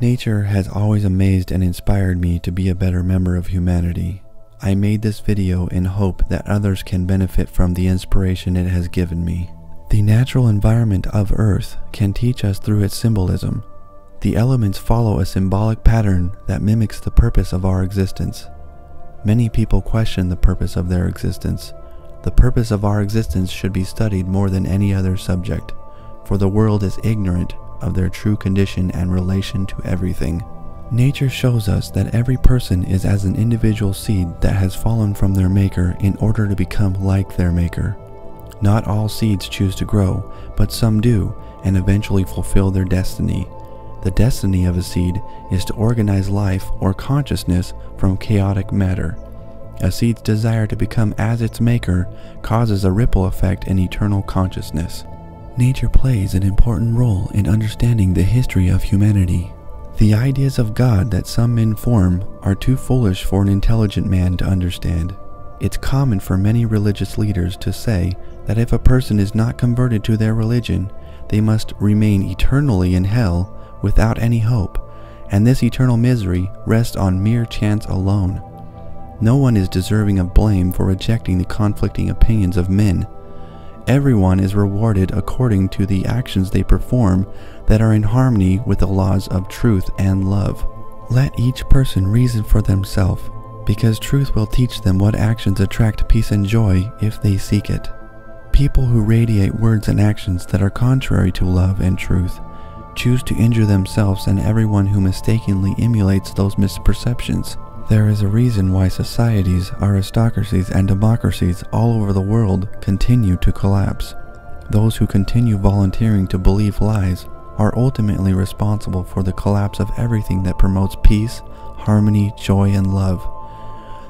Nature has always amazed and inspired me to be a better member of humanity. I made this video in hope that others can benefit from the inspiration it has given me. The natural environment of Earth can teach us through its symbolism. The elements follow a symbolic pattern that mimics the purpose of our existence. Many people question the purpose of their existence. The purpose of our existence should be studied more than any other subject, for the world is ignorant of their true condition and relation to everything. Nature shows us that every person is as an individual seed that has fallen from their maker in order to become like their maker. Not all seeds choose to grow, but some do, and eventually fulfill their destiny. The destiny of a seed is to organize life or consciousness from chaotic matter. A seed's desire to become as its maker causes a ripple effect in eternal consciousness. Nature plays an important role in understanding the history of humanity. The ideas of God that some men form are too foolish for an intelligent man to understand. It's common for many religious leaders to say that if a person is not converted to their religion, they must remain eternally in hell without any hope, and this eternal misery rests on mere chance alone. No one is deserving of blame for rejecting the conflicting opinions of men. Everyone is rewarded according to the actions they perform that are in harmony with the laws of truth and love. Let each person reason for themselves, because truth will teach them what actions attract peace and joy if they seek it. People who radiate words and actions that are contrary to love and truth choose to injure themselves and everyone who mistakenly emulates those misperceptions. There is a reason why societies, aristocracies, and democracies all over the world continue to collapse. Those who continue volunteering to believe lies are ultimately responsible for the collapse of everything that promotes peace, harmony, joy, and love.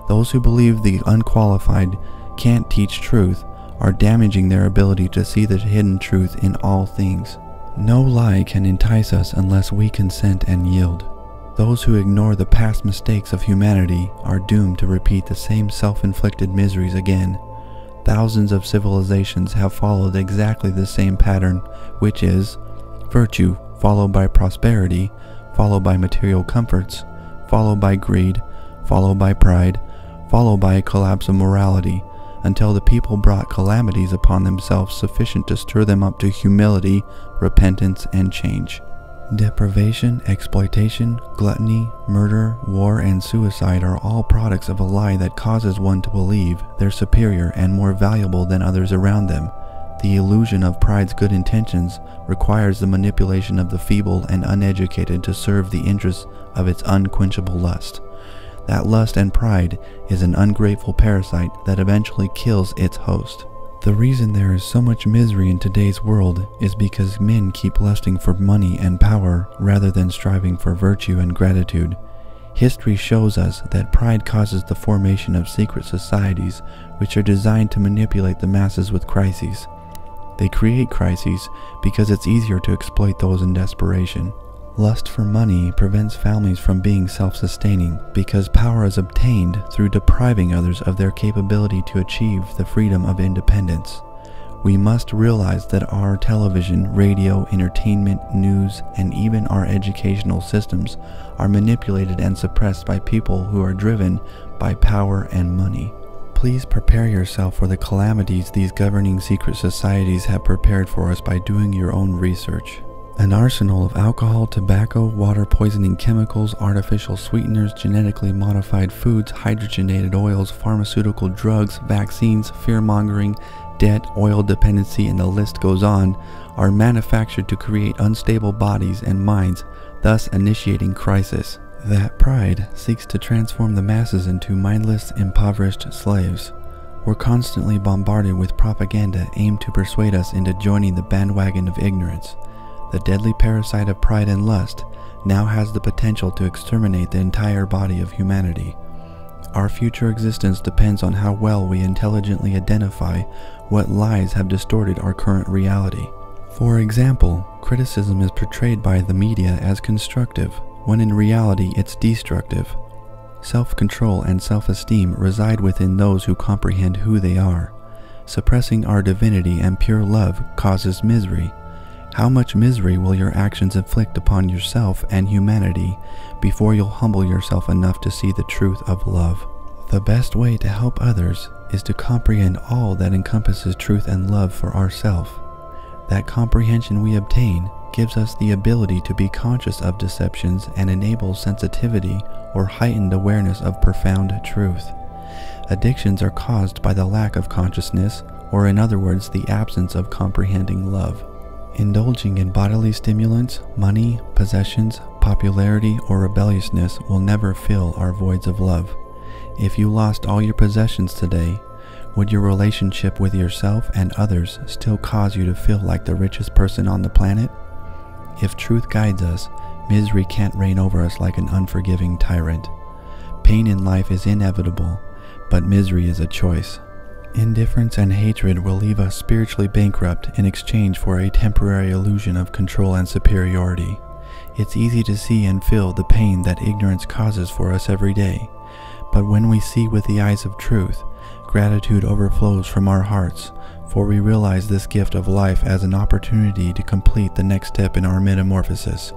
Those who believe the unqualified can't teach truth are damaging their ability to see the hidden truth in all things. No lie can entice us unless we consent and yield. Those who ignore the past mistakes of humanity are doomed to repeat the same self-inflicted miseries again. Thousands of civilizations have followed exactly the same pattern, which is virtue followed by prosperity, followed by material comforts, followed by greed, followed by pride, followed by a collapse of morality, until the people brought calamities upon themselves sufficient to stir them up to humility, repentance, and change. Deprivation, exploitation, gluttony, murder, war, and suicide are all products of a lie that causes one to believe they're superior and more valuable than others around them. The illusion of pride's good intentions requires the manipulation of the feeble and uneducated to serve the interests of its unquenchable lust. That lust and pride is an ungrateful parasite that eventually kills its host. The reason there is so much misery in today's world is because men keep lusting for money and power rather than striving for virtue and gratitude. History shows us that pride causes the formation of secret societies which are designed to manipulate the masses with crises. They create crises because it's easier to exploit those in desperation. Lust for money prevents families from being self-sustaining because power is obtained through depriving others of their capability to achieve the freedom of independence. We must realize that our television, radio, entertainment, news, and even our educational systems are manipulated and suppressed by people who are driven by power and money. Please prepare yourself for the calamities these governing secret societies have prepared for us by doing your own research. An arsenal of alcohol, tobacco, water-poisoning chemicals, artificial sweeteners, genetically modified foods, hydrogenated oils, pharmaceutical drugs, vaccines, fear-mongering, debt, oil dependency, and the list goes on, are manufactured to create unstable bodies and minds, thus initiating crisis. That pride seeks to transform the masses into mindless, impoverished slaves. We're constantly bombarded with propaganda aimed to persuade us into joining the bandwagon of ignorance. The deadly parasite of pride and lust now has the potential to exterminate the entire body of humanity. Our future existence depends on how well we intelligently identify what lies have distorted our current reality. For example, criticism is portrayed by the media as constructive, when in reality it's destructive. Self-control and self-esteem reside within those who comprehend who they are. Suppressing our divinity and pure love causes misery. How much misery will your actions inflict upon yourself and humanity before you'll humble yourself enough to see the truth of love? The best way to help others is to comprehend all that encompasses truth and love for ourselves. That comprehension we obtain gives us the ability to be conscious of deceptions and enables sensitivity or heightened awareness of profound truth. Addictions are caused by the lack of consciousness, or in other words, the absence of comprehending love. Indulging in bodily stimulants, money, possessions, popularity, or rebelliousness will never fill our voids of love. If you lost all your possessions today, would your relationship with yourself and others still cause you to feel like the richest person on the planet? If truth guides us, misery can't reign over us like an unforgiving tyrant. Pain in life is inevitable, but misery is a choice. Indifference and hatred will leave us spiritually bankrupt in exchange for a temporary illusion of control and superiority. It's easy to see and feel the pain that ignorance causes for us every day, but when we see with the eyes of truth, gratitude overflows from our hearts, for we realize this gift of life as an opportunity to complete the next step in our metamorphosis.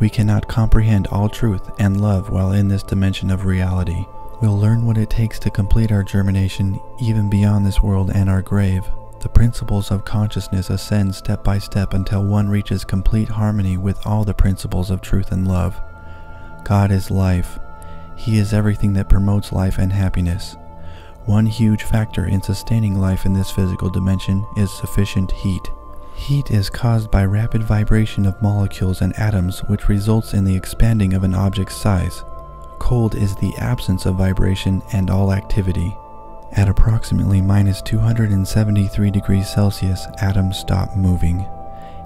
We cannot comprehend all truth and love while in this dimension of reality. We'll learn what it takes to complete our germination even beyond this world and our grave. The principles of consciousness ascend step by step until one reaches complete harmony with all the principles of truth and love. God is life. He is everything that promotes life and happiness. One huge factor in sustaining life in this physical dimension is sufficient heat. Heat is caused by rapid vibration of molecules and atoms, which results in the expanding of an object's size. Cold is the absence of vibration and all activity. At approximately -273 degrees Celsius, atoms stop moving.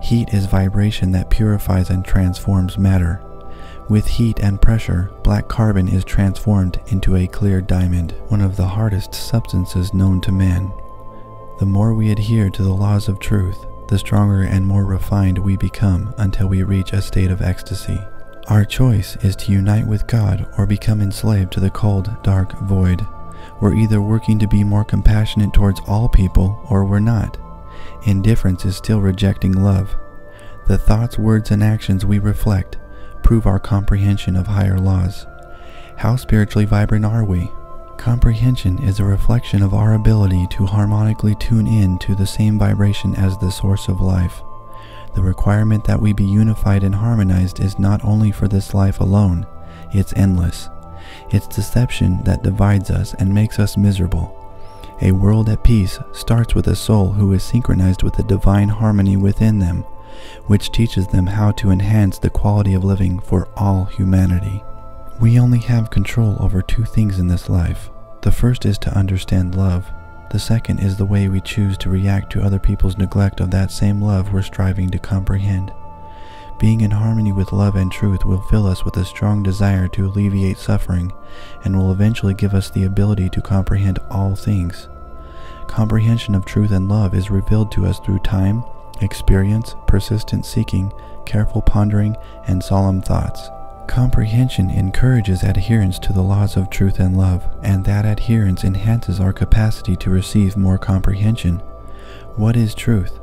Heat is vibration that purifies and transforms matter. With heat and pressure, black carbon is transformed into a clear diamond, one of the hardest substances known to man. The more we adhere to the laws of truth, the stronger and more refined we become until we reach a state of ecstasy. Our choice is to unite with God or become enslaved to the cold, dark void. We're either working to be more compassionate towards all people or we're not. Indifference is still rejecting love. The thoughts, words, and actions we reflect prove our comprehension of higher laws. How spiritually vibrant are we? Comprehension is a reflection of our ability to harmonically tune in to the same vibration as the source of life. The requirement that we be unified and harmonized is not only for this life alone, it's endless. It's deception that divides us and makes us miserable. A world at peace starts with a soul who is synchronized with the divine harmony within them, which teaches them how to enhance the quality of living for all humanity. We only have control over two things in this life. The first is to understand love. The second is the way we choose to react to other people's neglect of that same love we're striving to comprehend. Being in harmony with love and truth will fill us with a strong desire to alleviate suffering and will eventually give us the ability to comprehend all things. Comprehension of truth and love is revealed to us through time, experience, persistent seeking, careful pondering, and solemn thoughts. Comprehension encourages adherence to the laws of truth and love, and that adherence enhances our capacity to receive more comprehension. What is truth?